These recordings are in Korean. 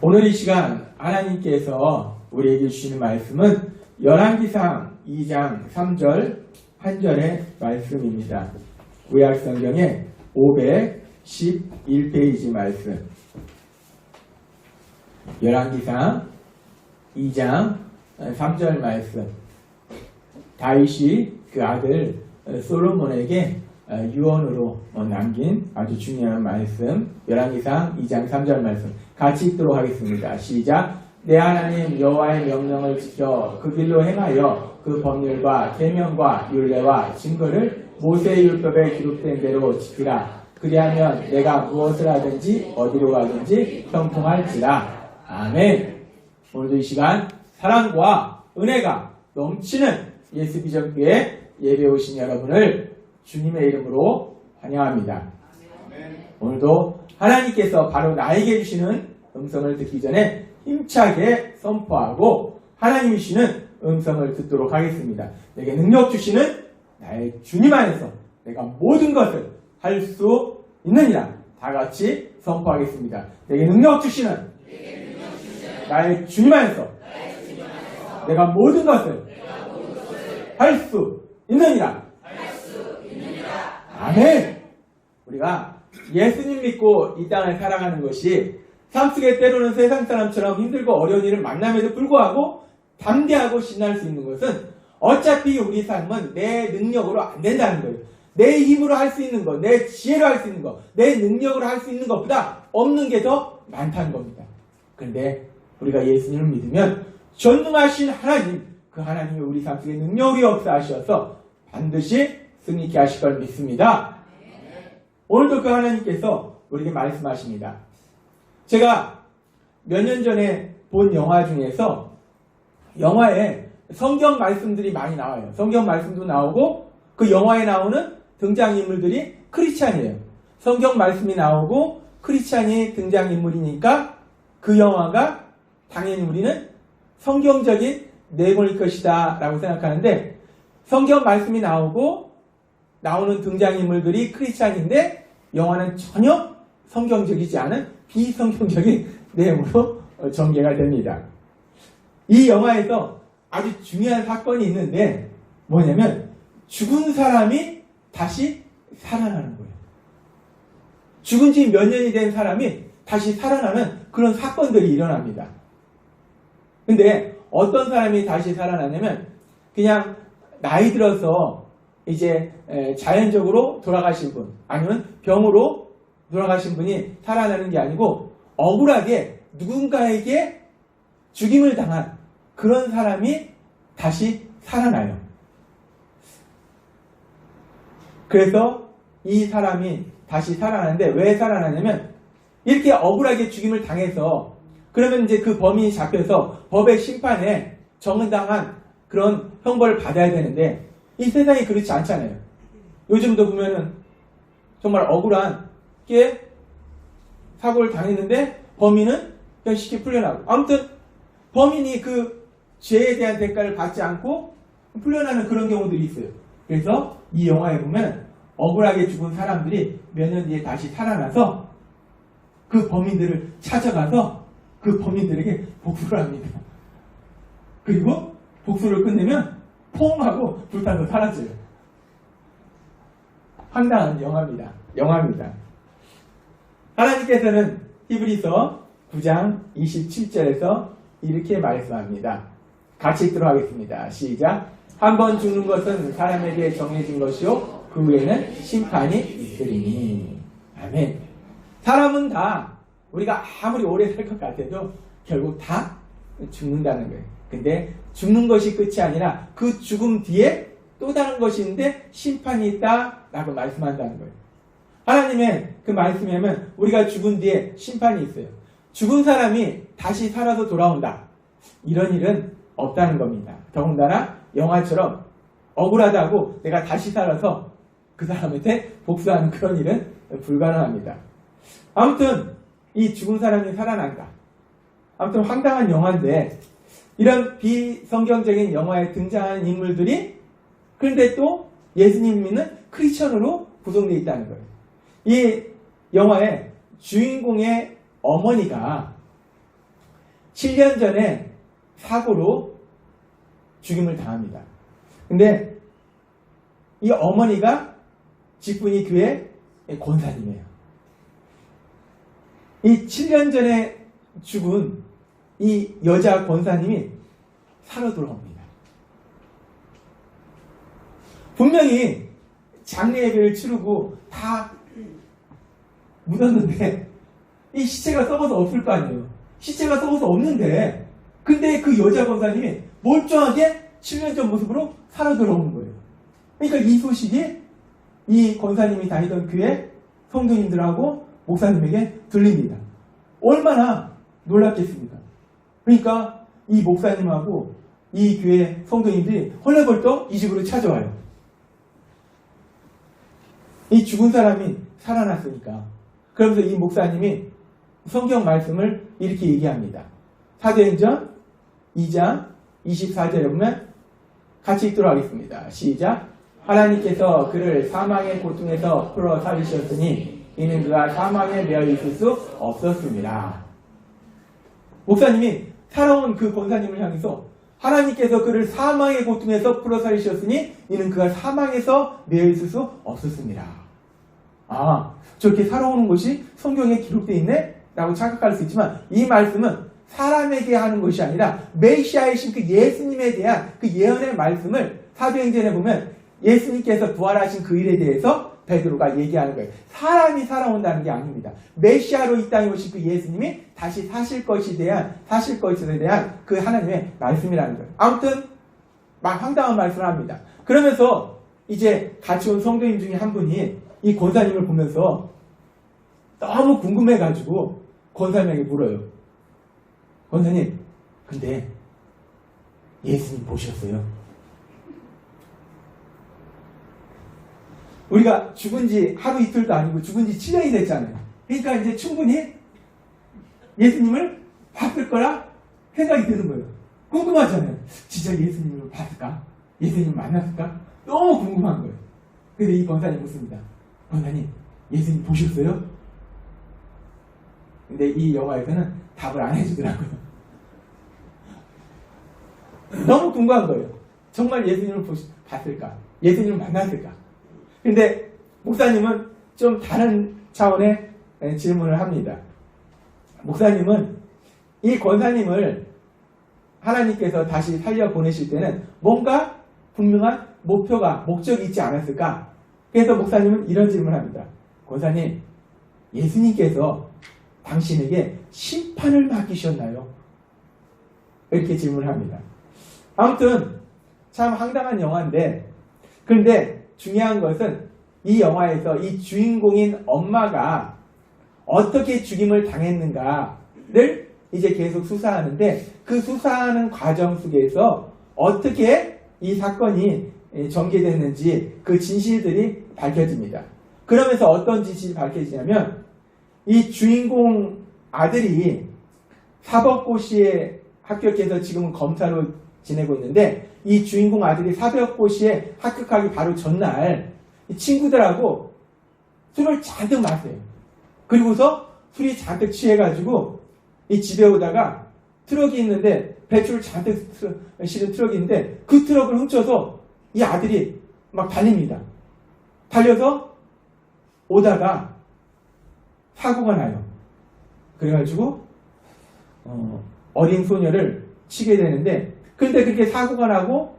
오늘 이 시간 하나님께서 우리에게 주시는 말씀은 열왕기상 2장 3절 한절의 말씀입니다. 구약성경의 511페이지 말씀. 열왕기상 2장 3절 말씀. 다윗이 그 아들 솔로몬에게 유언으로 남긴 아주 중요한 말씀. 열왕기상 2장 3절 말씀 같이 읽도록 하겠습니다. 시작. 내 하나님 여호와의 명령을 지켜 그 길로 행하여 그 법률과 계명과 율례와 증거를 모세의 율법에 기록된 대로 지키라. 그리하면 내가 무엇을 하든지 어디로 가든지 형통할지라. 아멘. 오늘도 이 시간 사랑과 은혜가 넘치는 예수비전교회 예배 오신 여러분을 주님의 이름으로 환영합니다. 오늘도 하나님께서 바로 나에게 주시는 음성을 듣기 전에 힘차게 선포하고 하나님이 주시는 음성을 듣도록 하겠습니다. 내게 능력 주시는 나의 주님 안에서 내가 모든 것을 할 수 있느니라. 다 같이 선포하겠습니다. 내게 능력 주시는 나의 주님 안에서 내가 모든 것을 할 수 있느니라. 아멘. 우리가 예수님 믿고 이 땅을 살아가는 것이 삶 속에 때로는 세상 사람처럼 힘들고 어려운 일을 만남에도 불구하고 담대하고 신날 수 있는 것은 어차피 우리 삶은 내 능력으로 안 된다는 거예요. 내 힘으로 할 수 있는 것, 내 지혜로 할 수 있는 것, 내 능력으로 할 수 있는 것보다 없는 게 더 많다는 겁니다. 그런데 우리가 예수님을 믿으면 전능하신 하나님, 그 하나님이 우리 삶 속에 능력이 역사하셔서 반드시 승리케 하실 걸 믿습니다. 오늘도 그 하나님께서 우리에게 말씀하십니다. 제가 몇 년 전에 본 영화 중에서 영화에 성경 말씀들이 많이 나와요. 성경 말씀도 나오고 그 영화에 나오는 등장인물들이 크리스찬이에요. 성경 말씀이 나오고 크리스찬이 등장인물이니까 그 영화가 당연히 우리는 성경적인 내용일 것이다 라고 생각하는데 성경 말씀이 나오고 나오는 등장인물들이 크리스찬인데 영화는 전혀 성경적이지 않은 비성경적인 내용으로 전개가 됩니다. 이 영화에서 아주 중요한 사건이 있는데 뭐냐면 죽은 사람이 다시 살아나는 거예요. 죽은 지 몇 년이 된 사람이 다시 살아나는 그런 사건들이 일어납니다. 근데 어떤 사람이 다시 살아나냐면 그냥 나이 들어서 이제 자연적으로 돌아가신 분 아니면 병으로 돌아가신 분이 살아나는 게 아니고 억울하게 누군가에게 죽임을 당한 그런 사람이 다시 살아나요. 그래서 이 사람이 다시 살아나는데 왜 살아나냐면 이렇게 억울하게 죽임을 당해서 그러면 이제 그 범인이 잡혀서 법의 심판에 정당한 그런 형벌을 받아야 되는데 이 세상이 그렇지 않잖아요. 요즘도 보면은 정말 억울한 게 사고를 당했는데 범인은 그냥 쉽게 풀려나고 아무튼 범인이 그 죄에 대한 대가를 받지 않고 풀려나는 그런 경우들이 있어요. 그래서 이 영화에 보면 억울하게 죽은 사람들이 몇 년 뒤에 다시 살아나서 그 범인들을 찾아가서 그 범인들에게 복수를 합니다. 그리고 복수를 끝내면 퐁 하고 불타서 사라져요. 황당한 영화입니다. 하나님께서는 히브리서 9장 27절에서 이렇게 말씀합니다. 같이 읽도록 하겠습니다. 시작. 한 번 죽는 것은 사람에게 정해진 것이요 그 후에는 심판이 있으리니. 아멘. 사람은 다 우리가 아무리 오래 살 것 같아도 결국 다 죽는다는 거예요. 근데 죽는 것이 끝이 아니라 그 죽음 뒤에 또 다른 것이 있는데 심판이 있다라고 말씀한다는 거예요. 하나님의 그 말씀이면 우리가 죽은 뒤에 심판이 있어요. 죽은 사람이 다시 살아서 돌아온다. 이런 일은 없다는 겁니다. 더군다나 영화처럼 억울하다고 내가 다시 살아서 그 사람한테 복수하는 그런 일은 불가능합니다. 아무튼 이 죽은 사람이 살아난다. 아무튼 황당한 영화인데 이런 비성경적인 영화에 등장하는 인물들이 그런데 또 예수님 믿는 크리스천으로 구성되어 있다는 거예요. 이 영화의 주인공의 어머니가 7년 전에 사고로 죽임을 당합니다. 근데 이 어머니가 직분이 교회 권사님이에요. 이 7년 전에 죽은 이 여자 권사님이 살아 돌아옵니다. 분명히 장례 예배를 치르고 다 묻었는데 이 시체가 썩어서 없을 거 아니에요. 시체가 썩어서 없는데 근데 그 여자 권사님이 멀쩡하게 7년 전 모습으로 살아 돌아오는 거예요. 그러니까 이 소식이 이 권사님이 다니던 교회 성도님들하고 목사님에게 들립니다. 얼마나 놀랍겠습니까? 그러니까 이 목사님하고 이 교회 성도님들이 헐레벌떡 이 집으로 찾아와요. 이 죽은 사람이 살아났으니까. 그러면서 이 목사님이 성경 말씀을 이렇게 얘기합니다. 사도행전 2장 24절에 보면 같이 읽도록 하겠습니다. 시작. 하나님께서 그를 사망의 고통에서 풀어 살리셨으니 이는 그가 사망에 매여 있을 수 없었습니다. 목사님이 살아온 그 권사님을 향해서 하나님께서 그를 사망의 고통에서 풀어 살리셨으니 이는 그가 사망에서 매여 있을 수 없었습니다. 아, 저렇게 살아오는 것이 성경에 기록되어 있네? 라고 착각할 수 있지만 이 말씀은 사람에게 하는 것이 아니라 메시아이신 그 예수님에 대한 그 예언의 말씀을 사도행전에 보면 예수님께서 부활하신 그 일에 대해서 베드로가 얘기하는 거예요. 사람이 살아온다는 게 아닙니다. 메시아로 이 땅에 오신 그 예수님이 다시 사실 것에 대한 그 하나님의 말씀이라는 거예요. 아무튼 막 황당한 말씀을 합니다. 그러면서 이제 같이 온 성도님 중에 한 분이 이 권사님을 보면서 너무 궁금해가지고 권사님에게 물어요. 권사님, 근데 예수님 보셨어요? 우리가 죽은 지 하루 이틀도 아니고 죽은 지 7년이 됐잖아요. 그러니까 이제 충분히 예수님을 봤을 거라 생각이 드는 거예요. 궁금하잖아요. 진짜 예수님을 봤을까? 예수님 만났을까? 너무 궁금한 거예요. 근데 이 권사님 묻습니다. 권사님, 예수님 보셨어요? 근데 이 영화에서는 답을 안 해주더라고요. 너무 궁금한 거예요. 정말 예수님을 봤을까? 예수님을 만났을까? 근데 목사님은 좀 다른 차원의 질문을 합니다. 목사님은 이 권사님을 하나님께서 다시 살려보내실 때는 뭔가 분명한 목적이 있지 않았을까? 그래서 목사님은 이런 질문을 합니다. 권사님, 예수님께서 당신에게 심판을 맡기셨나요? 이렇게 질문을 합니다. 아무튼 참 황당한 영화인데, 그런데 중요한 것은 이 영화에서 이 주인공인 엄마가 어떻게 죽임을 당했는가를 이제 계속 수사하는데, 그 수사하는 과정 속에서 어떻게 이 사건이 전개됐는지 그 진실들이 밝혀집니다. 그러면서 어떤 진실이 밝혀지냐면, 이 주인공 아들이 사법고시에 합격해서 지금은 검사로 지내고 있는데, 이 주인공 아들이 사법고시에 합격하기 바로 전날 이 친구들하고 술을 잔뜩 마세요. 그리고서 술이 잔뜩 취해가지고 이 집에 오다가 트럭이 있는데, 배추를 잔뜩 실은 트럭이 있는데 그 트럭을 훔쳐서 이 아들이 막 달립니다. 달려서 오다가 사고가 나요. 그래가지고 어린 소녀를 치게 되는데, 근데 그렇게 사고가 나고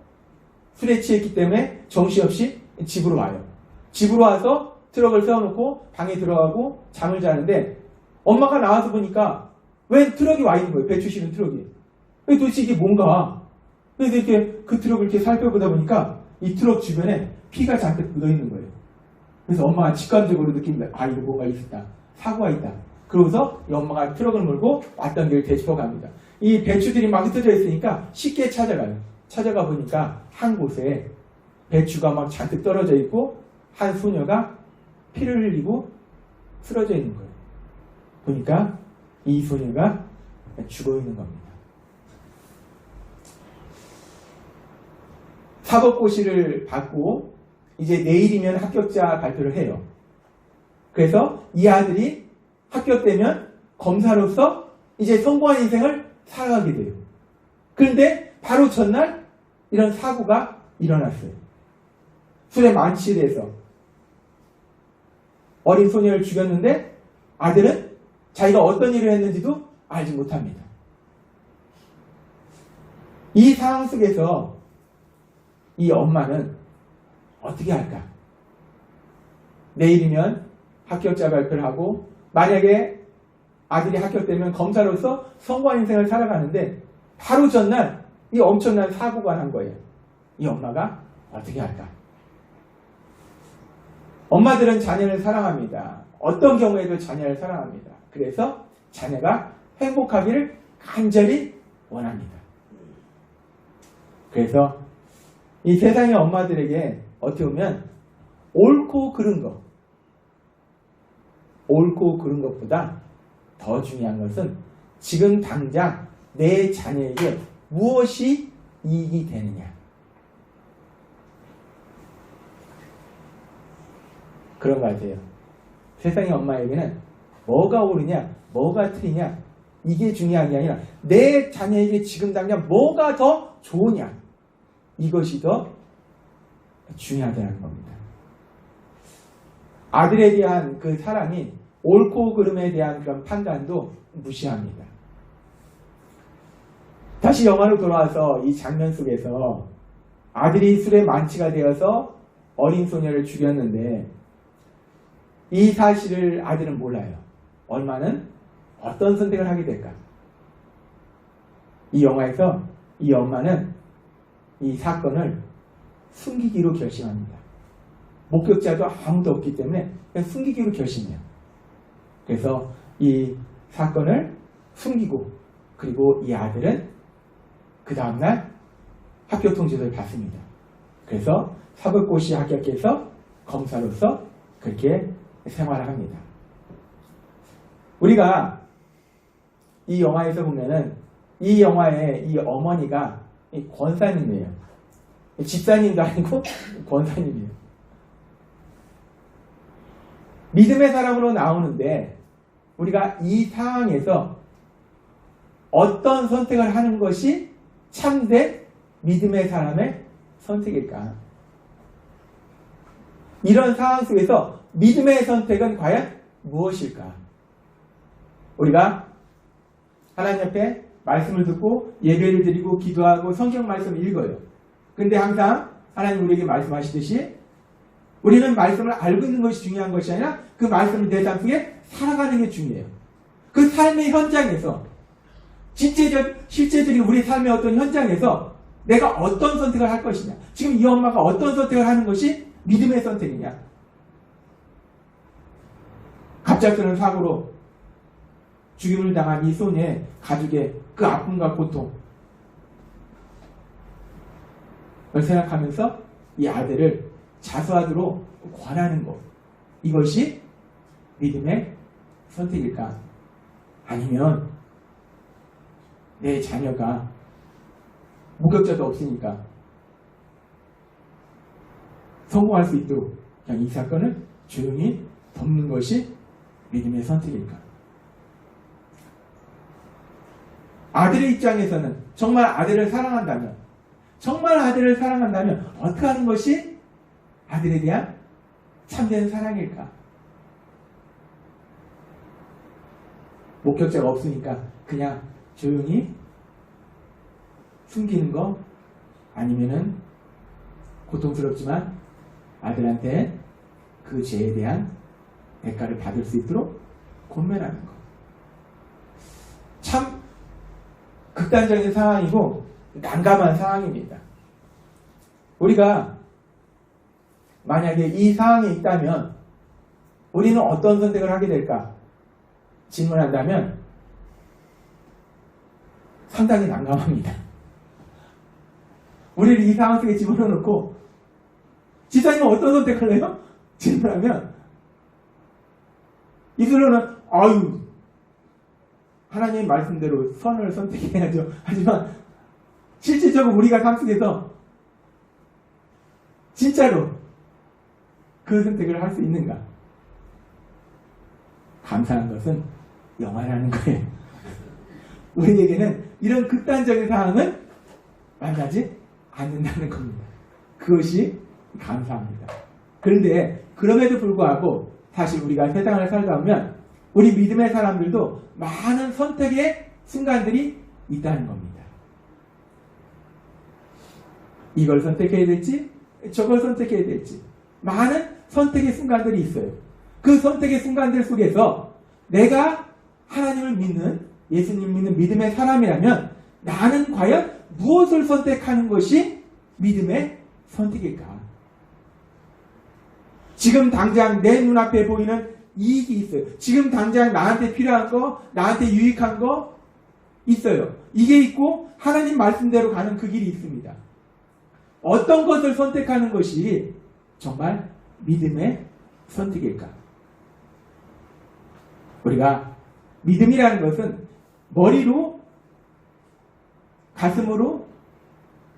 술에 취했기 때문에 정신없이 집으로 와요. 집으로 와서 트럭을 세워놓고 방에 들어가고 잠을 자는데, 엄마가 나와서 보니까 웬 트럭이 와 있는 거예요. 배추 실은 트럭이. 도대체 이게 뭔가. 그래서 이렇게 그 트럭을 이렇게 살펴보다 보니까 이 트럭 주변에 피가 잔뜩 묻어 있는 거예요. 그래서 엄마가 직관적으로 느낍니다. 아, 이거 뭔가 있었다. 사고가 있다. 그러고서 이 엄마가 트럭을 몰고 왔던 길을 되짚어 갑니다. 이 배추들이 막 흩어져 있으니까 쉽게 찾아가요. 찾아가 보니까 한 곳에 배추가 막 잔뜩 떨어져 있고 한 소녀가 피를 흘리고 쓰러져 있는 거예요. 보니까 이 소녀가 죽어 있는 겁니다. 사법고시를 받고 이제 내일이면 합격자 발표를 해요. 그래서 이 아들이 합격되면 검사로서 이제 성공한 인생을 살아가게 돼요. 그런데 바로 전날 이런 사고가 일어났어요. 술에 만취돼서 어린 소녀를 죽였는데 아들은 자기가 어떤 일을 했는지도 알지 못합니다. 이 상황 속에서 이 엄마는 어떻게 할까? 내일이면 합격자 발표를 하고 만약에 아들이 합격되면 검사로서 성공한 인생을 살아가는데 바로 전날 이 엄청난 사고가 난 거예요. 이 엄마가 어떻게 할까? 엄마들은 자녀를 사랑합니다. 어떤 경우에도 자녀를 사랑합니다. 그래서 자녀가 행복하기를 간절히 원합니다. 그래서 이 세상의 엄마들에게 어떻게 보면 옳고 그른 것보다 더 중요한 것은 지금 당장 내 자녀에게 무엇이 이익이 되느냐. 그런 것 같아요. 세상의 엄마에게는 뭐가 옳으냐, 뭐가 틀리냐, 이게 중요한 게 아니라 내 자녀에게 지금 당장 뭐가 더 좋으냐, 이것이 더 중요하다는 겁니다. 아들에 대한 그 사랑이 옳고 그름에 대한 그런 판단도 무시합니다. 다시 영화로 돌아와서 이 장면 속에서 아들이 술에 만취가 되어서 어린 소녀를 죽였는데 이 사실을 아들은 몰라요. 엄마는 어떤 선택을 하게 될까? 이 영화에서 이 엄마는 이 사건을 숨기기로 결심합니다. 목격자도 아무도 없기 때문에 그냥 숨기기로 결심해요. 그래서 이 사건을 숨기고 그리고 이 아들은 그 다음날 합격 통지서를 받습니다. 그래서 사법고시 합격해서 검사로서 그렇게 생활을 합니다. 우리가 이 영화에서 보면은 이 영화의 이 어머니가 이 권사님이에요. 집사님도 아니고 권사님이에요. 믿음의 사람으로 나오는데 우리가 이 상황에서 어떤 선택을 하는 것이 참된 믿음의 사람의 선택일까? 이런 상황 속에서 믿음의 선택은 과연 무엇일까? 우리가 하나님 앞에 말씀을 듣고 예배를 드리고 기도하고 성경 말씀을 읽어요. 근데 항상 하나님 우리에게 말씀하시듯이 우리는 말씀을 알고 있는 것이 중요한 것이 아니라 그 말씀을 내 삶 속에 살아가는 게 중요해요. 그 삶의 현장에서 실제적인 우리 삶의 어떤 현장에서 내가 어떤 선택을 할 것이냐. 지금 이 엄마가 어떤 선택을 하는 것이 믿음의 선택이냐. 갑작스러운 사고로 죽임을 당한 이 소녀의 가족의 그 아픔과 고통을 생각하면서 이 아들을 자수하도록 권하는 것. 이것이 믿음의 선택일까? 아니면 내 자녀가 목격자도 없으니까 성공할 수 있도록 그냥 이 사건을 조용히 덮는 것이 믿음의 선택일까? 아들의 입장에서는 정말 아들을 사랑한다면 어떻게 하는 것이 아들에 대한 참된 사랑일까? 목격자가 없으니까 그냥 조용히 숨기는 거, 아니면은 고통스럽지만 아들한테 그 죄에 대한 대가를 받을 수 있도록 권면하는 거. 참 극단적인 상황이고 난감한 상황입니다. 우리가 만약에 이 상황에 있다면 우리는 어떤 선택을 하게 될까? 질문한다면 상당히 난감합니다. 우리를 이 상황 속에 집어넣고 집사님은 어떤 선택을 해요? 질문하면 이들로는 하나님의 말씀대로 선을 선택해야죠. 하지만 실질적으로 우리가 삶 속에서 진짜로 그 선택을 할 수 있는가? 감사한 것은 영화라는 거예요. 우리에게는 이런 극단적인 상황은 만나지 않는다는 겁니다. 그것이 감사합니다. 그런데 그럼에도 불구하고 사실 우리가 세상을 살다 보면 우리 믿음의 사람들도 많은 선택의 순간들이 있다는 겁니다. 이걸 선택해야 될지 저걸 선택해야 될지 많은 선택의 순간들이 있어요. 그 선택의 순간들 속에서 내가 하나님을 믿는 예수님 믿는 믿음의 사람이라면 나는 과연 무엇을 선택하는 것이 믿음의 선택일까? 지금 당장 내 눈앞에 보이는 이익이 있어요. 지금 당장 나한테 필요한 거, 나한테 유익한 거 있어요. 이게 있고 하나님 말씀대로 가는 그 길이 있습니다. 어떤 것을 선택하는 것이 정말 믿음의 선택일까? 우리가 믿음이라는 것은 머리로, 가슴으로,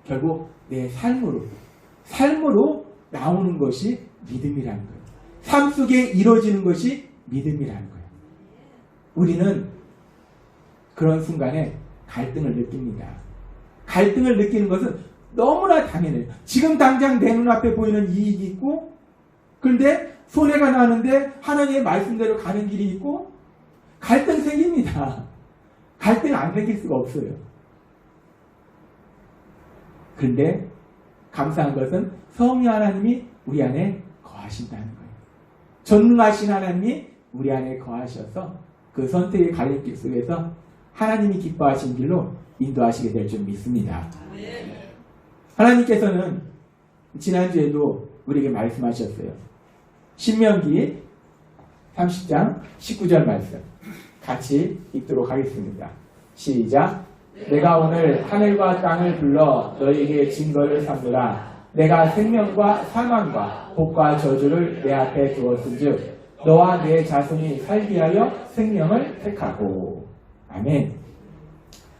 결국 내 삶으로 나오는 것이 믿음이라는 거예요. 삶 속에 이루어지는 것이 믿음이라는 거예요. 우리는 그런 순간에 갈등을 느낍니다. 갈등을 느끼는 것은 너무나 당연해요. 지금 당장 내 눈앞에 보이는 이익이 있고, 그런데 손해가 나는데 하나님의 말씀대로 가는 길이 있고, 갈등 생깁니다. 갈등 안 생길 수가 없어요. 그런데 감사한 것은 성령 하나님이 우리 안에 거하신다는 거예요. 전능하신 하나님이 우리 안에 거하셔서 그 선택의 갈림길 속에서 하나님이 기뻐하신 길로 인도하시게 될 줄 믿습니다. 하나님께서는 지난주에도 우리에게 말씀하셨어요. 신명기 30장 19절 말씀 같이 읽도록 하겠습니다. 시작. 내가 오늘 하늘과 땅을 불러 너희에게 증거를 삼으라. 내가 생명과 사망과 복과 저주를 내 앞에 두었은즉 너와 내 자손이 살기 위하여 생명을 택하고. 아멘.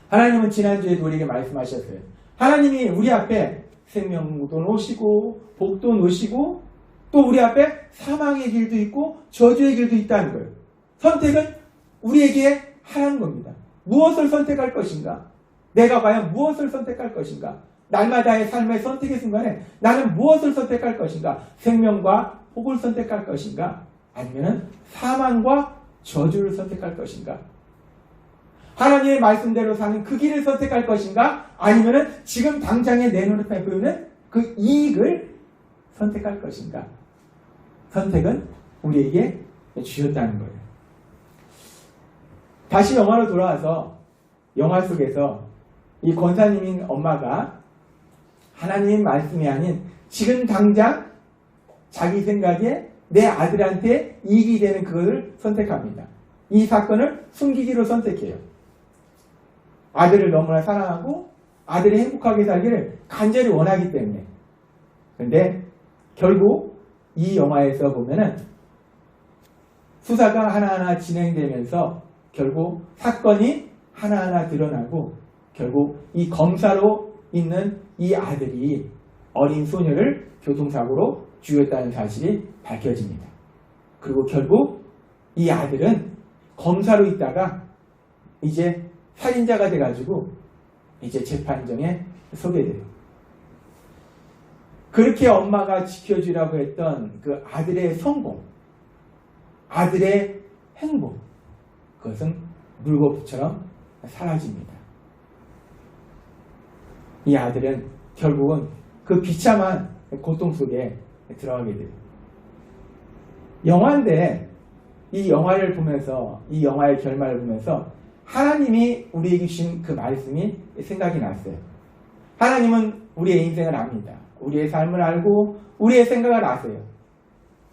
하나님은 지난주에도 우리에게 말씀하셨어요. 하나님이 우리 앞에 생명도 놓으시고 복도 놓으시고 또 우리 앞에 사망의 길도 있고 저주의 길도 있다는 거예요. 선택은 우리에게 하라는 겁니다. 무엇을 선택할 것인가? 내가 과연 무엇을 선택할 것인가? 날마다의 삶의 선택의 순간에 나는 무엇을 선택할 것인가? 생명과 복을 선택할 것인가? 아니면 사망과 저주를 선택할 것인가? 하나님의 말씀대로 사는 그 길을 선택할 것인가? 아니면 지금 당장에 내 눈앞에 보이는 그 이익을 선택할 것인가? 선택은 우리에게 주셨다는 거예요. 다시 영화로 돌아와서 영화 속에서 이 권사님인 엄마가 하나님의 말씀이 아닌 지금 당장 자기 생각에 내 아들한테 이익이 되는 그것을 선택합니다. 이 사건을 숨기기로 선택해요. 아들을 너무나 사랑하고 아들이 행복하게 살기를 간절히 원하기 때문에. 그런데 결국 이 영화에서 보면은 수사가 하나하나 진행되면서 결국 사건이 하나하나 드러나고 결국 이 검사로 있는 이 아들이 어린 소녀를 교통사고로 죽였다는 사실이 밝혀집니다. 그리고 결국 이 아들은 검사로 있다가 이제 살인자가 돼가지고 이제 재판정에 서게 돼요. 그렇게 엄마가 지켜주라고 했던 그 아들의 성공, 아들의 행복, 그것은 물거품처럼 사라집니다. 이 아들은 결국은 그 비참한 고통 속에 들어가게 돼요. 영화인데 이 영화를 보면서 이 영화의 결말을 보면서 하나님이 우리에게 주신 그 말씀이 생각이 났어요. 하나님은 우리의 인생을 압니다. 우리의 삶을 알고 우리의 생각을 아세요.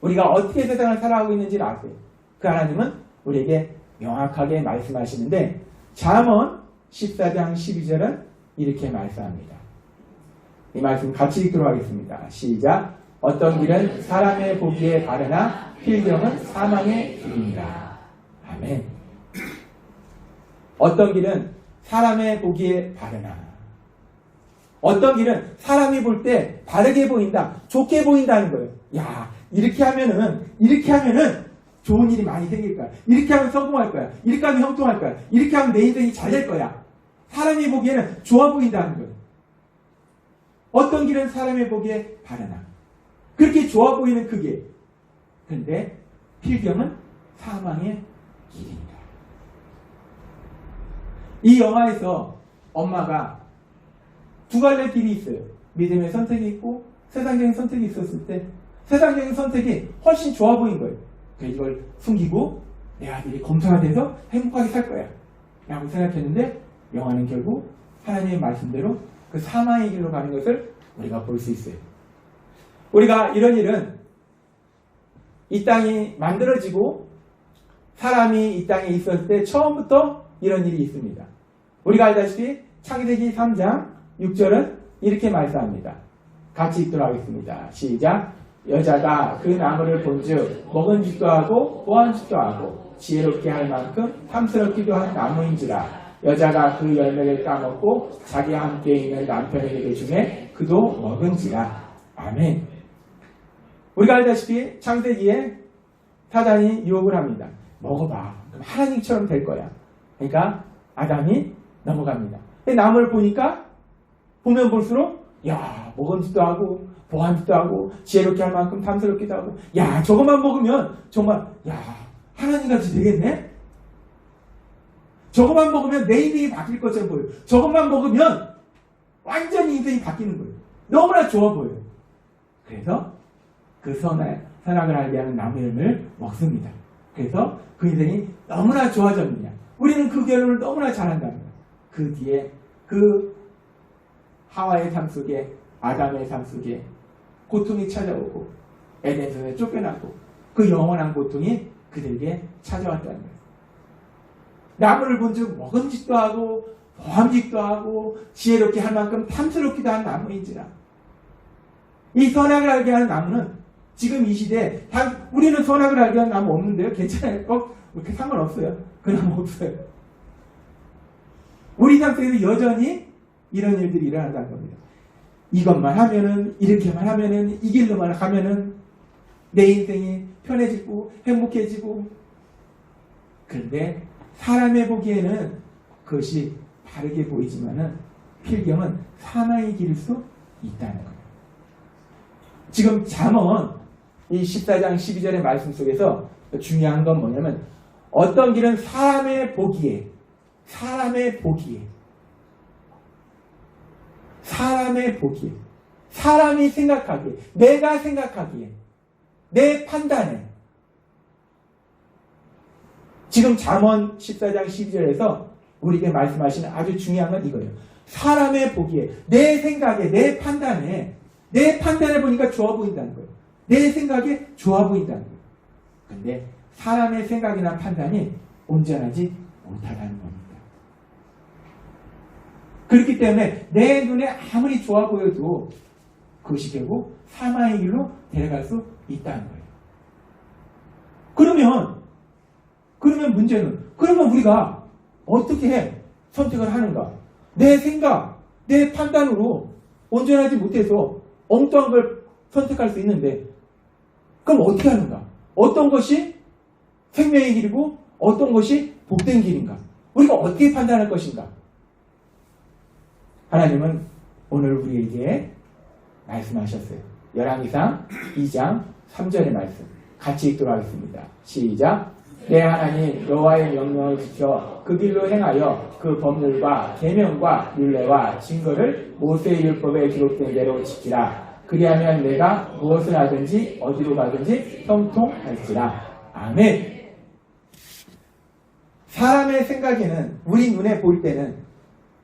우리가 어떻게 세상을 살아가고 있는지를 아세요. 그 하나님은 우리에게 명확하게 말씀하시는데 잠언 14장 12절은 이렇게 말씀합니다. 이 말씀 같이 읽도록 하겠습니다. 시작. 어떤 길은 사람의 보기에 바르나 필경은 사망의 길이니라. 아멘. 어떤 길은 사람의 보기에 바르나. 어떤 길은 사람이 볼 때 바르게 보인다, 좋게 보인다는 거예요. 야, 이렇게 하면은 좋은 일이 많이 생길 거야. 이렇게 하면 성공할 거야. 이렇게 하면 형통할 거야. 이렇게 하면 내 인생이 잘 될 거야. 사람이 보기에는 좋아 보인다는 거예요. 어떤 길은 사람이 보기에 바르나. 그렇게 좋아 보이는 그 길. 그런데 필경은 사망의 길입니다. 이 영화에서 엄마가 두 갈래 길이 있어요. 믿음의 선택이 있고 세상적인 선택이 있었을 때 세상적인 선택이 훨씬 좋아 보인 거예요. 그래서 이걸 숨기고 내 아들이 검사가 돼서 행복하게 살 거야 라고 생각했는데 영화는 결국 하나님의 말씀대로 그 사망의 길로 가는 것을 우리가 볼 수 있어요. 우리가 이런 일은 이 땅이 만들어지고 사람이 이 땅에 있었을 때 처음부터 이런 일이 있습니다. 우리가 알다시피 창세기 3장 6절은 이렇게 말씀합니다. 같이 읽도록 하겠습니다. 시작. 여자가 그 나무를 본즉 먹은짓도 하고 보안짓도 하고 지혜롭게 할 만큼 탐스럽기도 한 나무인지라. 여자가 그 열매를 까먹고 자기와 함께 있는 남편에게 주매 그도 먹은지라. 아멘. 우리가 알다시피 창세기에 사단이 유혹을 합니다. 먹어봐. 그럼 하나님처럼 될 거야. 그러니까 아담이 넘어갑니다. 나무를 보니까 보면 볼수록 야 먹은짓도 하고 보안짓도 하고 지혜롭게 할 만큼 탐스럽기도 하고 야 저것만 먹으면 정말 야 하나님같이 되겠네? 저것만 먹으면 내 인생이 바뀔 것처럼 보여요. 저것만 먹으면 완전히 인생이 바뀌는 거예요. 너무나 좋아 보여요. 그래서 그 선악을 알게 하는 나무 열매를 먹습니다. 그래서 그 인생이 너무나 좋아졌느냐. 우리는 그 결론을 너무나 잘한다는 거예요. 그 뒤에 그 하와의 삶 속에 아담의 삶 속에 고통이 찾아오고 에덴성에 쫓겨나고 그 영원한 고통이 그들에게 찾아왔다는 거예요. 나무를 본즉 먹음직도 하고 보암직도 하고 지혜롭게 할 만큼 탐스럽기도 한 나무인지라. 이 선악을 알게 하는 나무는 지금 이 시대에 우리는 선악을 알게 하는 나무 없는데요. 괜찮아요. 그렇게 상관없어요. 그 나무 없어요. 우리 삶 속에서 여전히 이런 일들이 일어난다는 겁니다. 이것만 하면은 이렇게만 하면은 이 길로만 가면은 내 인생이 편해지고 행복해지고. 그런데 사람의 보기에는 그것이 바르게 보이지만은 필경은 사망의 길일 수 있다는 거예요. 지금 잠언 이 14장 12절의 말씀 속에서 중요한 건 뭐냐면 어떤 길은 사람의 보기에 사람이 생각하기에 내가 생각하기에 내 판단에 지금 잠언 14장 12절에서 우리에게 말씀하시는 아주 중요한 건 이거예요. 사람의 보기에 내 생각에 내 판단에 보니까 좋아 보인다는 거예요. 내 생각에 좋아 보인다는 거예요. 그런데 사람의 생각이나 판단이 온전하지 못하다는 겁니다. 그렇기 때문에 내 눈에 아무리 좋아 보여도 그것이 결국 사망의 길로 데려갈 수 있다는 거예요. 그러면 문제는 그러면 우리가 어떻게 선택을 하는가? 내 생각, 내 판단으로 온전하지 못해서 엉뚱한 걸 선택할 수 있는데 그럼 어떻게 하는가? 어떤 것이 생명의 길이고 어떤 것이 복된 길인가? 우리가 어떻게 판단할 것인가? 하나님은 오늘 우리에게 말씀하셨어요. 열왕기상 2장 3절의 말씀 같이 읽도록 하겠습니다. 시작. 내 하나님 여호와의 명령을 지켜 그 길로 행하여 그 법률과 계명과 율례와 증거를 모세의 율법에 기록된 대로 지키라. 그리하면 내가 무엇을 하든지 어디로 가든지 형통할지라. 아멘. 사람의 생각에는 우리 눈에 볼 때는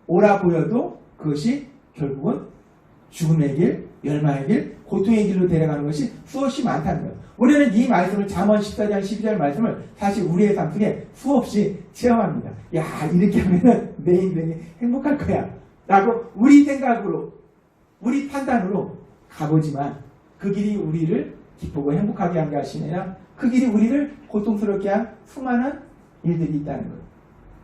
옳아 보여도 그것이 결국은 죽음의 길, 멸망의 길, 고통의 길로 데려가는 것이 수없이 많다는 거예요. 우리는 이 말씀을 잠언 14장 12절 말씀을 사실 우리의 삶 속에 수없이 체험합니다. 야 이렇게 하면은 내 인생이 행복할 거야 라고 우리 생각으로 우리 판단으로 가보지만 그 길이 우리를 기쁘고 행복하게 한 것이 아니라 그 길이 우리를 고통스럽게 한 수많은 일들이 있다는 거예요.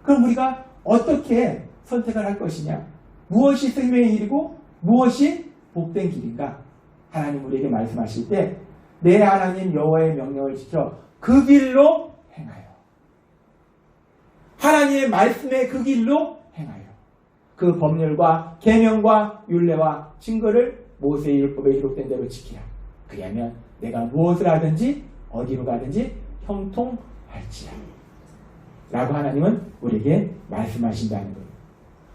그럼 우리가 어떻게 선택을 할 것이냐? 무엇이 생명의 길이고 무엇이 복된 길인가? 하나님 우리에게 말씀하실 때 내 하나님 여호와의 명령을 지켜 그 길로 행하여 하나님의 말씀의 그 길로 행하여 그 법률과 계명과 율례와 증거를 모세의 율법에 기록된 대로 지키라. 그리하면 내가 무엇을 하든지 어디로 가든지 형통할지라. 라고 하나님은 우리에게 말씀하신다는 거예요.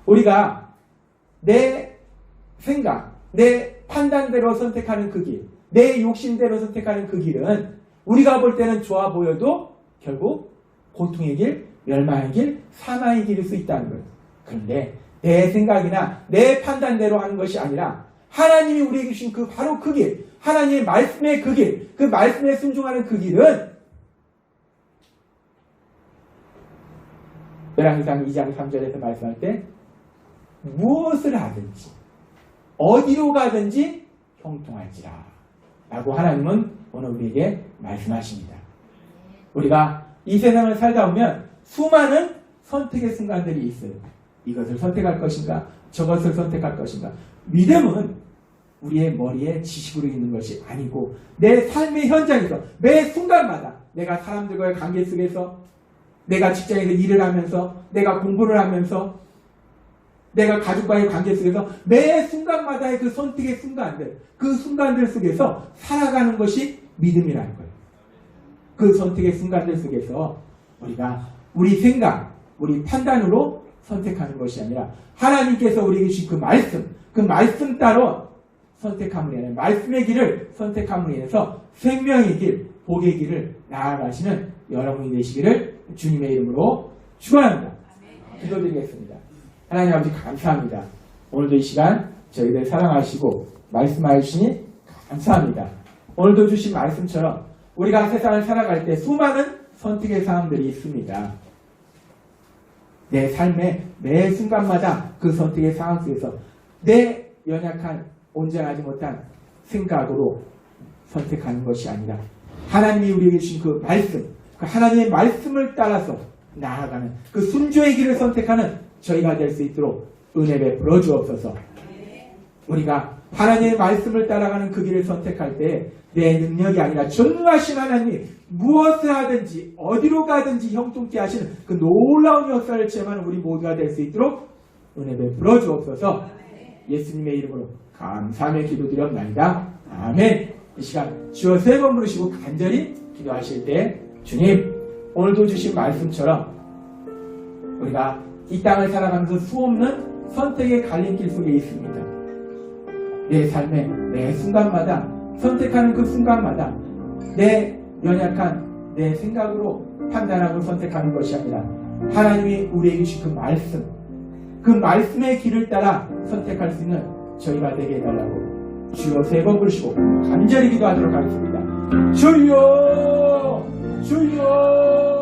우리가 내 생각, 내 판단대로 선택하는 그 길, 내 욕심대로 선택하는 그 길은 우리가 볼 때는 좋아 보여도 결국 고통의 길, 멸망의 길, 사망의 길일 수 있다는 거예요. 그런데 내 생각이나 내 판단대로 하는 것이 아니라 하나님이 우리에게 주신 그 바로 그 길, 하나님의 말씀의 그 길, 그 말씀에 순종하는 그 길은 열왕기상 2장 3절에서 말씀할 때 무엇을 하든지 어디로 가든지 형통할지라 라고 하나님은 오늘 우리에게 말씀하십니다. 우리가 이 세상을 살다 보면 수많은 선택의 순간들이 있어요. 이것을 선택할 것인가 저것을 선택할 것인가. 믿음은 우리의 머리에 지식으로 있는 것이 아니고 내 삶의 현장에서 매 순간마다 내가 사람들과의 관계 속에서 내가 직장에서 일을 하면서 내가 공부를 하면서 내가 가족과의 관계 속에서 매 순간마다의 그 선택의 순간들, 그 순간들 속에서 살아가는 것이 믿음이라는 거예요. 그 선택의 순간들 속에서 우리가 우리 생각, 우리 판단으로 선택하는 것이 아니라 하나님께서 우리에게 주신 그 말씀 따로 선택함으로 인해 말씀의 길을 선택함으로 인해서 생명의 길, 복의 길을 나아가시는 여러분이 되시기를 주님의 이름으로 축원합니다. 기도드리겠습니다. 하나님 아버지 감사합니다. 오늘도 이 시간 저희들 사랑하시고 말씀하여 주시니 감사합니다. 오늘도 주신 말씀처럼 우리가 세상을 살아갈 때 수많은 선택의 상황들이 있습니다. 내 삶의 매 순간마다 그 선택의 상황 속에서 내 연약한 온전하지 못한 생각으로 선택하는 것이 아니라 하나님이 우리에게 주신 그 말씀, 그 하나님의 말씀을 따라서 나아가는 그 순종의 길을 선택하는 저희가 될 수 있도록 은혜 베풀어 주옵소서. 우리가 하나님의 말씀을 따라가는 그 길을 선택할 때 내 능력이 아니라 전능하신 하나님이 무엇을 하든지 어디로 가든지 형통케 하시는 그 놀라운 역사를 체험하는 우리 모두가 될 수 있도록 은혜 베풀어 주옵소서. 예수님의 이름으로 감사하며 기도드렸나이다. 아멘. 이 시간 주여 3번 부르시고 간절히 기도하실 때 주님 오늘도 주신 말씀처럼 우리가 이 땅을 살아가면서 수없는 선택의 갈림길 속에 있습니다. 내 삶의 매 순간마다 선택하는 그 순간마다 내 연약한 내 생각으로 판단하고 선택하는 것이 아니라 하나님이 우리에게 주신 그 말씀, 그 말씀의 길을 따라 선택할 수 있는 저희가 되게 해달라고 주여 3번 부르시고 간절히 기도하도록 하겠습니다. 주여 주여